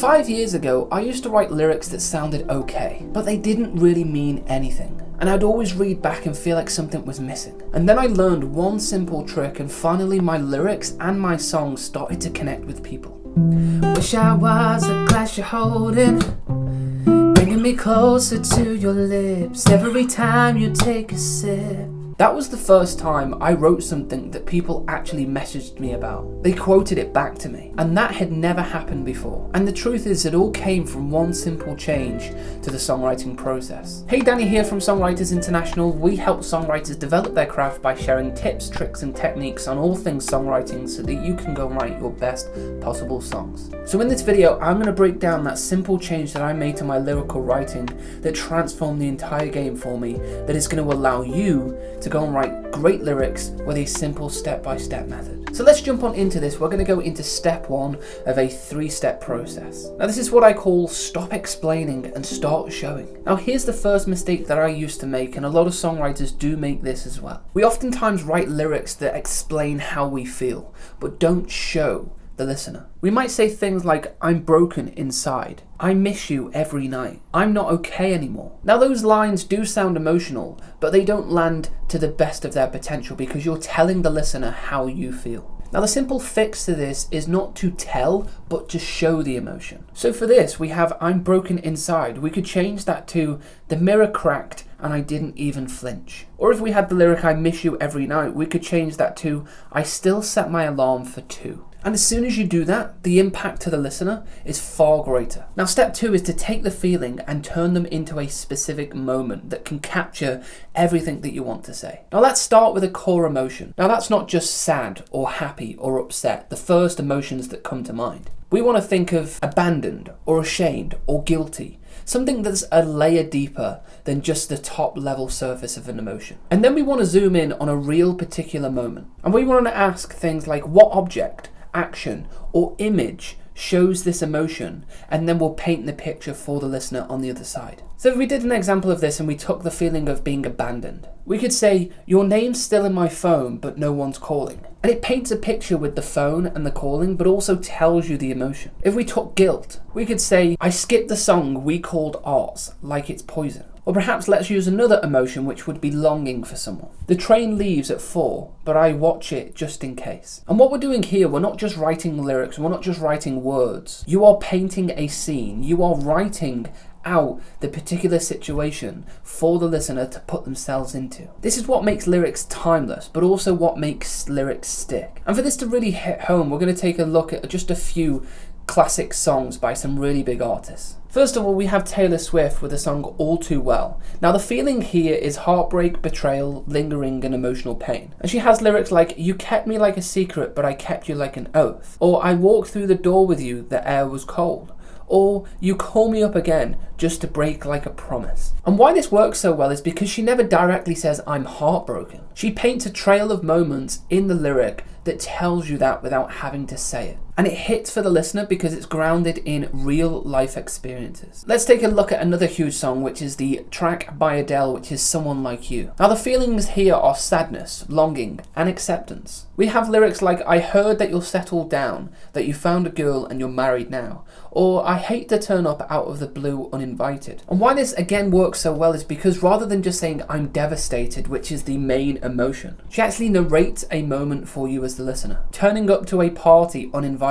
5 years ago, I used to write lyrics that sounded okay, but they didn't really mean anything. And I'd always read back and feel like something was missing. And then I learned one simple trick, and finally my lyrics and my songs started to connect with people. Wish I was a glass you're holding, bringing me closer to your lips every time you take a sip. That was the first time I wrote something that people actually messaged me about. They quoted it back to me, and that had never happened before. And the truth is, it all came from one simple change to the songwriting process. Hey, Danny here from Songwriters International. We help songwriters develop their craft by sharing tips, tricks, and techniques on all things songwriting so that you can go write your best possible songs. So in this video, I'm going to break down that simple change that I made to my lyrical writing that transformed the entire game for me, that is going to allow you to go and write great lyrics with a simple step-by-step method. So let's jump on into this. We're going to go into step 1 of a 3-step process. Now this is what I call stop explaining and start showing. Now here's the first mistake that I used to make, and a lot of songwriters do make this as well. We oftentimes write lyrics that explain how we feel, but don't show the listener. We might say things like, I'm broken inside, I miss you every night, I'm not okay anymore. Now those lines do sound emotional, but they don't land to the best of their potential because you're telling the listener how you feel. Now the simple fix to this is not to tell, but to show the emotion. So for this, we have I'm broken inside. We could change that to the mirror cracked and I didn't even flinch. Or if we had the lyric I miss you every night, we could change that to I still set my alarm for 2. And as soon as you do that, the impact to the listener is far greater. Now step 2 is to take the feeling and turn them into a specific moment that can capture everything that you want to say. Now let's start with a core emotion. Now that's not just sad or happy or upset, the first emotions that come to mind. We want to think of abandoned or ashamed or guilty. Something that's a layer deeper than just the top level surface of an emotion. And then we want to zoom in on a real particular moment. And we want to ask things like what object, action, or image shows this emotion, and then we'll paint the picture for the listener on the other side. So if we did an example of this and we took the feeling of being abandoned, we could say, your name's still in my phone, but no one's calling. And it paints a picture with the phone and the calling, but also tells you the emotion. If we took guilt, we could say, I skipped the song we called ours, like it's poison. Or perhaps let's use another emotion, which would be longing for someone. The train leaves at 4, but I watch it just in case. And what we're doing here, we're not just writing lyrics, we're not just writing words. You are painting a scene. You are writing out the particular situation for the listener to put themselves into. This is what makes lyrics timeless, but also what makes lyrics stick. And for this to really hit home, we're going to take a look at just a few classic songs by some really big artists. First of all, we have Taylor Swift with the song All Too Well. Now the feeling here is heartbreak, betrayal, lingering and emotional pain. And she has lyrics like, you kept me like a secret, but I kept you like an oath. Or I walked through the door with you, the air was cold. Or you call me up again just to break like a promise. And why this works so well is because she never directly says I'm heartbroken. She paints a trail of moments in the lyric that tells you that without having to say it. And it hits for the listener because it's grounded in real life experiences. Let's take a look at another huge song, which is the track by Adele, which is Someone Like You. Now the feelings here are sadness, longing, and acceptance. We have lyrics like, I heard that you're settled down, that you found a girl and you're married now. Or I hate to turn up out of the blue uninvited. And why this again works so well is because rather than just saying I'm devastated, which is the main emotion, she actually narrates a moment for you as the listener. Turning up to a party uninvited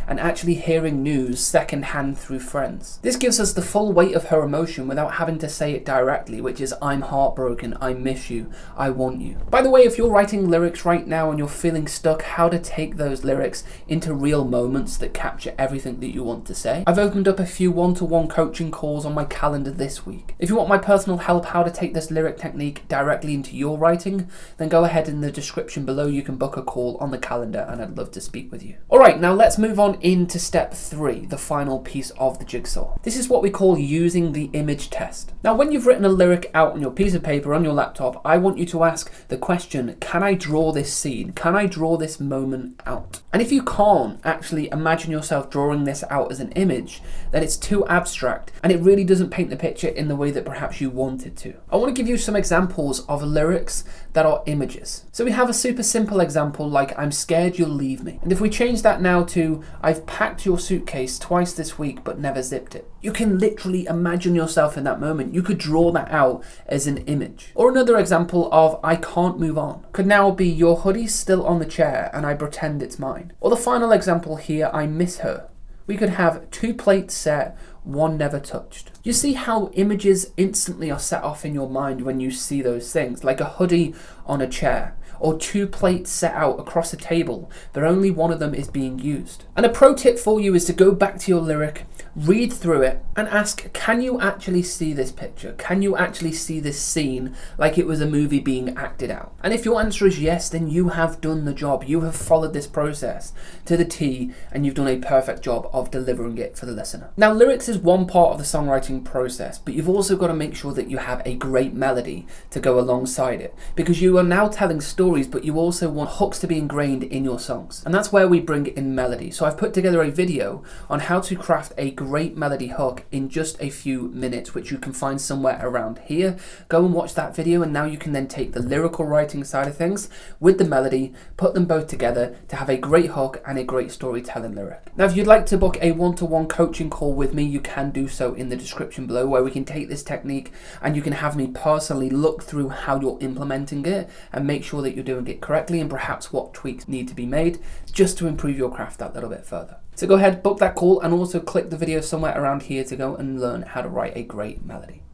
and actually hearing news secondhand through friends. This gives us the full weight of her emotion without having to say it directly, which is I'm heartbroken, I miss you, I want you. By the way, if you're writing lyrics right now and you're feeling stuck, how to take those lyrics into real moments that capture everything that you want to say, I've opened up a few one-to-one coaching calls on my calendar this week. If you want my personal help how to take this lyric technique directly into your writing, then go ahead in the description below, you can book a call on the calendar and I'd love to speak with you. Alright, now let's move on into step 3, the final piece of the jigsaw. This is what we call using the image test. Now when you've written a lyric out on your piece of paper on your laptop, I want you to ask the question, can I draw this scene? Can I draw this moment out? And if you can't actually imagine yourself drawing this out as an image, then it's too abstract and it really doesn't paint the picture in the way that perhaps you wanted to. I want to give you some examples of lyrics that are images. So we have a super simple example like like, I'm scared you'll leave me. And if we change that now to, I've packed your suitcase twice this week but never zipped it. You can literally imagine yourself in that moment. You could draw that out as an image. Or another example of, I can't move on, could now be, your hoodie's still on the chair and I pretend it's mine. Or the final example here, I miss her. We could have 2 plates set, 1 never touched. You see how images instantly are set off in your mind when you see those things, like a hoodie on a chair, or 2 plates set out across a table, but only one of them is being used. And a pro tip for you is to go back to your lyric, read through it, and ask, can you actually see this picture? Can you actually see this scene like it was a movie being acted out? And if your answer is yes, then you have done the job. You have followed this process to the T, and you've done a perfect job of delivering it for the listener. Now, lyrics is one part of the songwriting process, but you've also got to make sure that you have a great melody to go alongside it, because you are now telling stories, but you also want hooks to be ingrained in your songs. And that's where we bring in melody. So I've put together a video on how to craft a great melody hook in just a few minutes, which you can find somewhere around here. Go and watch that video, and now you can then take the lyrical writing side of things with the melody, put them both together to have a great hook and a great storytelling lyric. Now, if you'd like to book a one-to-one coaching call with me, you can do so in the description below, where we can take this technique and you can have me personally look through how you're implementing it and make sure that you're doing it correctly, and perhaps what tweaks need to be made just to improve your craft that little bit further. So go ahead, book that call, and also click the video somewhere around here to go and learn how to write a great melody.